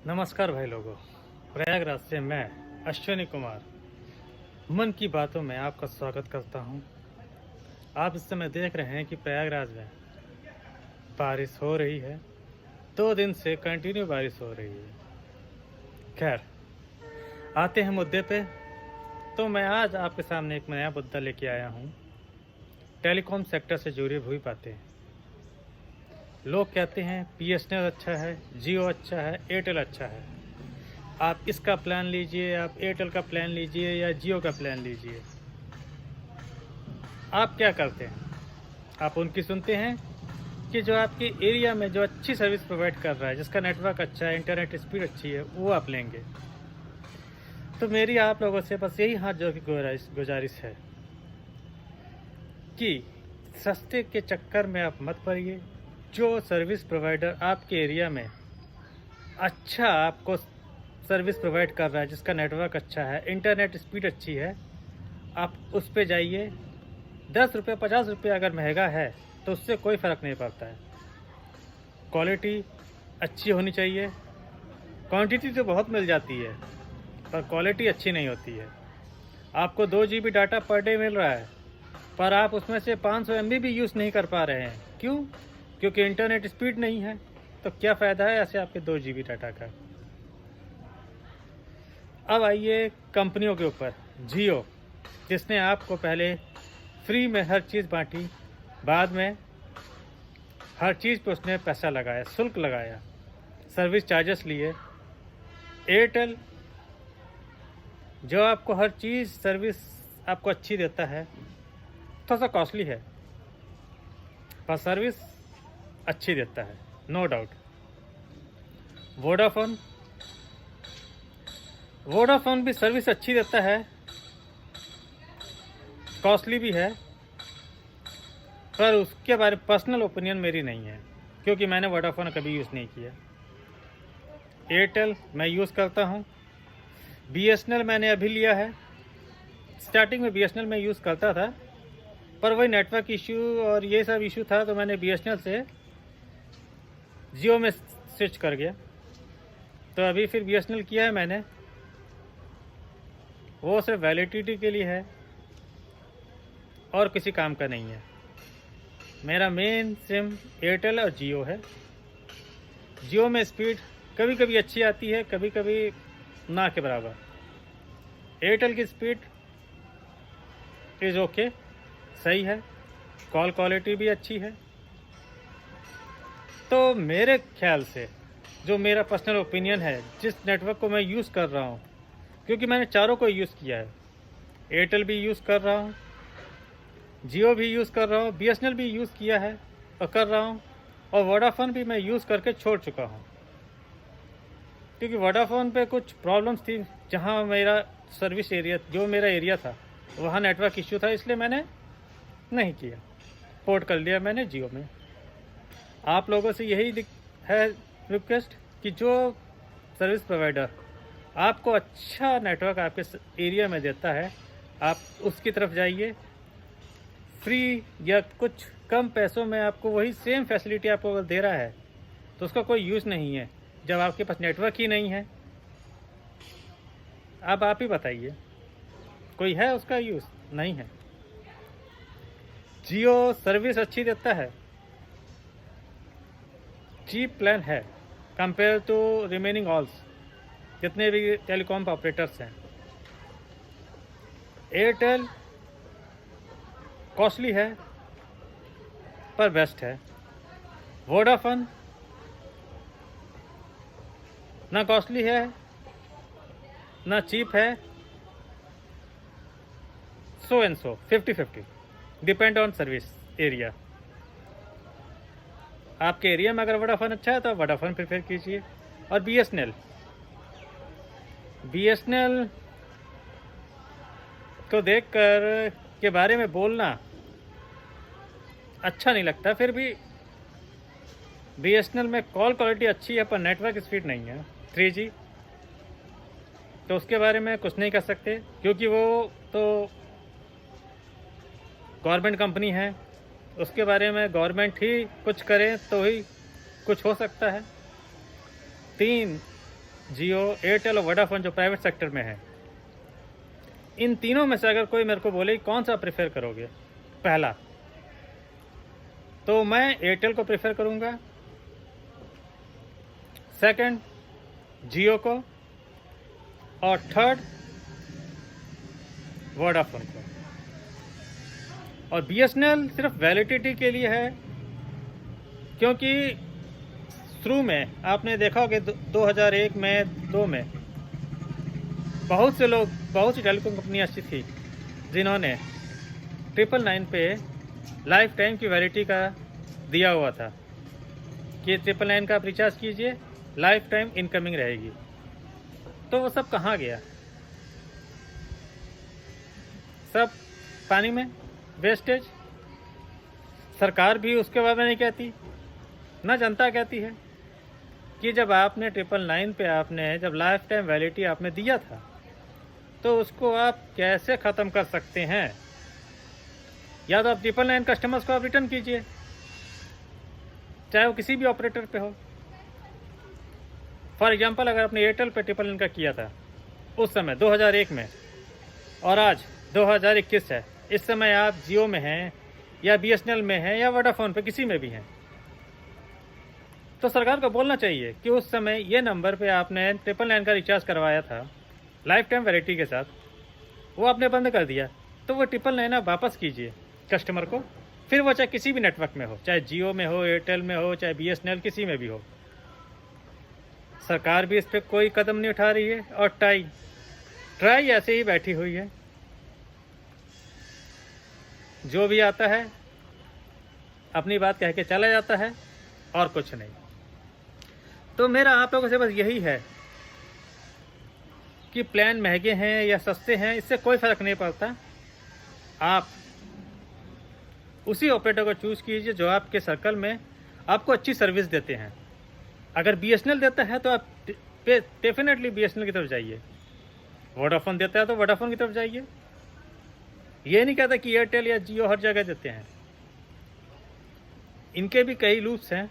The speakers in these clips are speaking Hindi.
नमस्कार भाई लोगों। प्रयागराज से मैं अश्विनी कुमार मन की बातों में आपका स्वागत करता हूं। आप इस समय देख रहे हैं कि प्रयागराज में बारिश हो रही है। 2 दिन से कंटिन्यू बारिश हो रही है। खैर, आते हैं मुद्दे पे। तो मैं आज आपके सामने एक नया मुद्दा लेके आया हूं। टेलीकॉम सेक्टर से जुड़ी हुई बातें। लोग कहते हैं बीएसएनएल अच्छा है, जियो अच्छा है, एयरटेल अच्छा है। आप इसका प्लान लीजिए, आप एयरटेल का प्लान लीजिए या जियो का प्लान लीजिए। आप क्या करते हैं? आप उनकी सुनते हैं कि जो आपके एरिया में जो अच्छी सर्विस प्रोवाइड कर रहा है, जिसका नेटवर्क अच्छा है, इंटरनेट स्पीड अच्छी है, वो आप लेंगे। तो मेरी आप लोगों से बस यही हाथ जोड़ की गुजारिश है कि सस्ते के चक्कर में आप मत पड़िए। जो सर्विस प्रोवाइडर आपके एरिया में अच्छा आपको सर्विस प्रोवाइड कर रहा है, जिसका नेटवर्क अच्छा है, इंटरनेट स्पीड अच्छी है, आप उस पर जाइए। 10 रुपये 50 रुपये अगर महंगा है तो उससे कोई फ़र्क नहीं पड़ता है। क्वालिटी अच्छी होनी चाहिए। क्वांटिटी तो बहुत मिल जाती है पर क्वालिटी अच्छी नहीं होती है। आपको 2 GB data per day meal रहा है पर आप उसमें से 500 MB भी यूज़ नहीं कर पा रहे हैं। क्यों? क्योंकि इंटरनेट स्पीड नहीं है। तो क्या फ़ायदा है ऐसे आपके 2 GB डाटा का। अब आइए कंपनियों के ऊपर। जियो, जिसने आपको पहले फ्री में हर चीज़ बांटी, बाद में हर चीज़ पे उसने पैसा लगाया, शुल्क लगाया, सर्विस चार्जेस लिए। एयरटेल, जो आपको हर चीज़ सर्विस आपको अच्छी देता है, थोड़ा सा कॉस्टली है पर सर्विस अच्छी देता है, नो डाउट। वोडाफोन, वोडाफोन भी सर्विस अच्छी देता है, कॉस्टली भी है, पर उसके बारे में पर्सनल ओपिनियन मेरी नहीं है क्योंकि मैंने वोडाफोन कभी यूज़ नहीं किया। एयरटेल मैं यूज़ करता हूँ। बीएसएनएल मैंने अभी लिया है। स्टार्टिंग में बीएसएनएल में यूज़ करता था पर वही नेटवर्क इशू और ये सब इशू था तो मैंने बीएसएनएल से जियो में स्विच कर गया। तो अभी फिर बीएसएनएल किया है मैंने, वो सिर्फ वैलिडिटी के लिए है और किसी काम का नहीं है। मेरा मेन सिम एयरटेल और जियो है। जियो में स्पीड कभी कभी अच्छी आती है, कभी कभी ना के बराबर। एयरटेल की स्पीड इज़ ओके, सही है, कॉल क्वालिटी भी अच्छी है। तो मेरे ख्याल से जो मेरा पर्सनल ओपिनियन है, जिस नेटवर्क को मैं यूज़ कर रहा हूँ, क्योंकि मैंने चारों को यूज़ किया है, एयरटेल भी यूज़ कर रहा हूँ, जियो भी यूज़ कर रहा हूँ, बीएसएनएल भी यूज़ किया है और कर रहा हूँ, और वोडाफोन भी मैं यूज़ करके छोड़ चुका हूँ क्योंकि वोडाफोन पे कुछ प्रॉब्लम्स थी। जहाँ मेरा सर्विस एरिया, जो मेरा एरिया था, वहाँ नेटवर्क इश्यू था, इसलिए मैंने नहीं किया, पोर्ट कर लिया मैंने जियो में। आप लोगों से यही है रिक्वेस्ट कि जो सर्विस प्रोवाइडर आपको अच्छा नेटवर्क आपके एरिया में देता है, आप उसकी तरफ जाइए। फ्री या कुछ कम पैसों में आपको वही सेम फैसिलिटी आपको अगर दे रहा है तो उसका कोई यूज़ नहीं है जब आपके पास नेटवर्क ही नहीं है। अब आप ही बताइए, कोई है उसका यूज़? नहीं है। जियो सर्विस अच्छी देता है, चीप प्लान है कंपेयर टू रिमेनिंग ऑल्स, जितने भी टेलीकॉम ऑपरेटर्स हैं। एयरटेल कॉस्टली है पर बेस्ट है। वोडाफोन ना कॉस्टली है ना चीप है, so and so 50-50, depend on service area. आपके एरिया में अगर वोडाफोन अच्छा है तो आप वोडाफोन प्रेफर कीजिए। और बीएसएनएल को देखकर के बारे में बोलना अच्छा नहीं लगता। फिर भी बीएसएनएल में कॉल क्वालिटी अच्छी है पर नेटवर्क स्पीड नहीं है, 3G, तो उसके बारे में कुछ नहीं कर सकते क्योंकि वो तो गवर्नमेंट कंपनी है। उसके बारे में गवर्नमेंट ही कुछ करे तो ही कुछ हो सकता है। 3, जियो, एयरटेल और वोडाफोन जो प्राइवेट सेक्टर में है, इन तीनों में से अगर कोई मेरे को बोले कौन सा प्रेफर करोगे, पहला तो मैं एयरटेल को प्रेफर करूँगा, सेकंड जियो को, और थर्ड वोडाफोन को। और बीएसएनएल सिर्फ वैलिडिटी के लिए है, क्योंकि शुरू में आपने देखा होगा 2001 में 2 में बहुत सी टेलीकॉम कंपनी ऐसी थी जिन्होंने 999 पे लाइफ टाइम की वैलिडिटी का दिया हुआ था कि 999 का आप रिचार्ज कीजिए, लाइफ टाइम इनकमिंग रहेगी। तो वो सब कहाँ गया? सब पानी में, वेस्टेज। सरकार भी उसके बारे में नहीं कहती, ना जनता कहती है कि जब आपने 999 पे आपने जब लाइफ टाइम वैलिडिटी आपने दिया था तो उसको आप कैसे ख़त्म कर सकते हैं? या तो आप 999 कस्टमर्स को आप रिटर्न कीजिए, चाहे वो किसी भी ऑपरेटर पे हो। फॉर एग्जांपल अगर आपने एयरटेल पे 999 का किया था उस समय 2001 में, और आज 2021 है, इस समय आप जियो में हैं या बीएसएनएल में हैं या वोडाफोन पे किसी में भी हैं, तो सरकार को बोलना चाहिए कि उस समय ये नंबर पे आपने 999 का रिचार्ज करवाया था लाइफ टाइम वैलिडिटी के साथ, वो आपने बंद कर दिया, तो वो 999 आप वापस कीजिए कस्टमर को। फिर वो चाहे किसी भी नेटवर्क में हो, चाहे जियो में हो, एयरटेल में हो, चाहे बीएसएनएल, किसी में भी हो। सरकार भी इस पर कोई कदम नहीं उठा रही है, और ट्राई ऐसे ही बैठी हुई है। जो भी आता है अपनी बात कह के चला जाता है और कुछ नहीं। तो मेरा आप लोगों से बस यही है कि प्लान महंगे हैं या सस्ते हैं, इससे कोई फ़र्क नहीं पड़ता। आप उसी ऑपरेटर को चूज़ कीजिए जो आपके सर्कल में आपको अच्छी सर्विस देते हैं। अगर बीएसएनएल देता है तो आप डेफिनेटली बीएसएनएल की तरफ जाइए, वोडाफोन देता है तो वोडाफोन की तरफ जाइए। ये नहीं कहता कि एयरटेल या जियो हर जगह देते हैं, इनके भी कई लूप्स हैं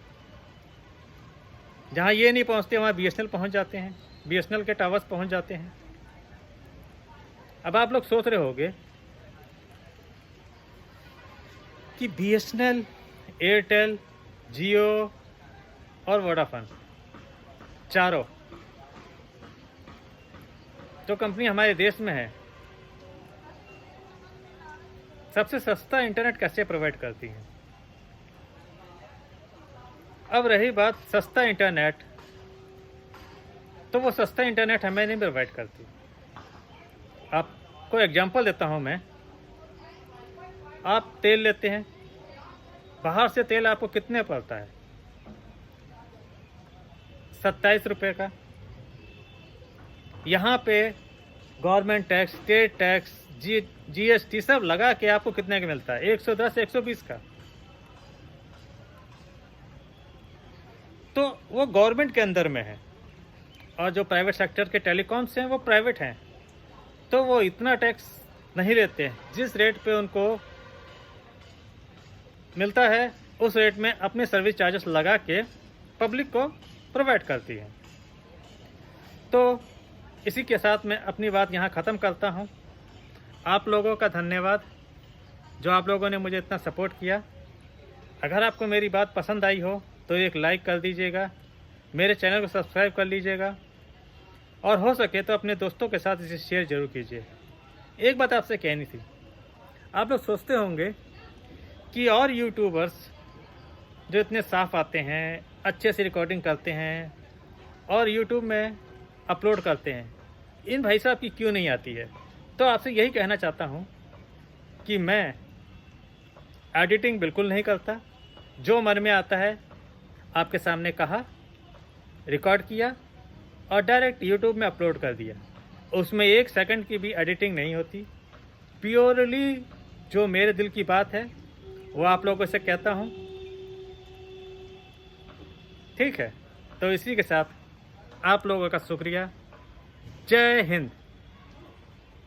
जहाँ ये नहीं पहुँचते वहाँ बीएसएनएल पहुँच जाते हैं, बीएसएनएल के टावर्स पहुँच जाते हैं। अब आप लोग सोच रहे होंगे कि बीएसएनएल, एयरटेल, जियो और वोडाफोन चारों जो कंपनी हमारे देश में है सबसे सस्ता इंटरनेट कैसे प्रोवाइड करती है। अब रही बात सस्ता इंटरनेट, तो वो सस्ता इंटरनेट हमें नहीं प्रोवाइड करती। आपको एग्जांपल देता हूँ मैं। आप तेल लेते हैं, बाहर से तेल आपको कितने पड़ता है? 27 रुपये का। यहाँ पे government tax, state tax, GST सब लगा के आपको कितने का मिलता है? 110, 120 का। तो वो गवर्नमेंट के अंदर में है, और जो प्राइवेट सेक्टर के टेलीकॉम्स हैं वो प्राइवेट हैं, तो वो इतना टैक्स नहीं लेते हैं। जिस रेट पे उनको मिलता है उस रेट में अपने सर्विस चार्जेस लगा के पब्लिक को प्रोवाइड करती है। तो इसी के साथ मैं अपनी बात यहाँ ख़त्म करता हूँ। आप लोगों का धन्यवाद जो आप लोगों ने मुझे इतना सपोर्ट किया। अगर आपको मेरी बात पसंद आई हो तो एक लाइक कर दीजिएगा, मेरे चैनल को सब्सक्राइब कर लीजिएगा, और हो सके तो अपने दोस्तों के साथ इसे शेयर ज़रूर कीजिए। एक बात आपसे कहनी थी, आप लोग सोचते होंगे कि और यूट्यूबर्स जो इतने साफ़ आते हैं, अच्छे से रिकॉर्डिंग करते हैं और यूट्यूब में अपलोड करते हैं, इन भाई साहब की क्यों नहीं आती है? तो आपसे यही कहना चाहता हूँ कि मैं एडिटिंग बिल्कुल नहीं करता। जो मन में आता है आपके सामने कहा, रिकॉर्ड किया और डायरेक्ट यूट्यूब में अपलोड कर दिया। उसमें 1 सेकंड की भी एडिटिंग नहीं होती। प्योरली जो मेरे दिल की बात है वो आप लोगों से कहता हूँ। ठीक है, तो इसी के साथ आप लोगों का शुक्रिया। जय हिंद।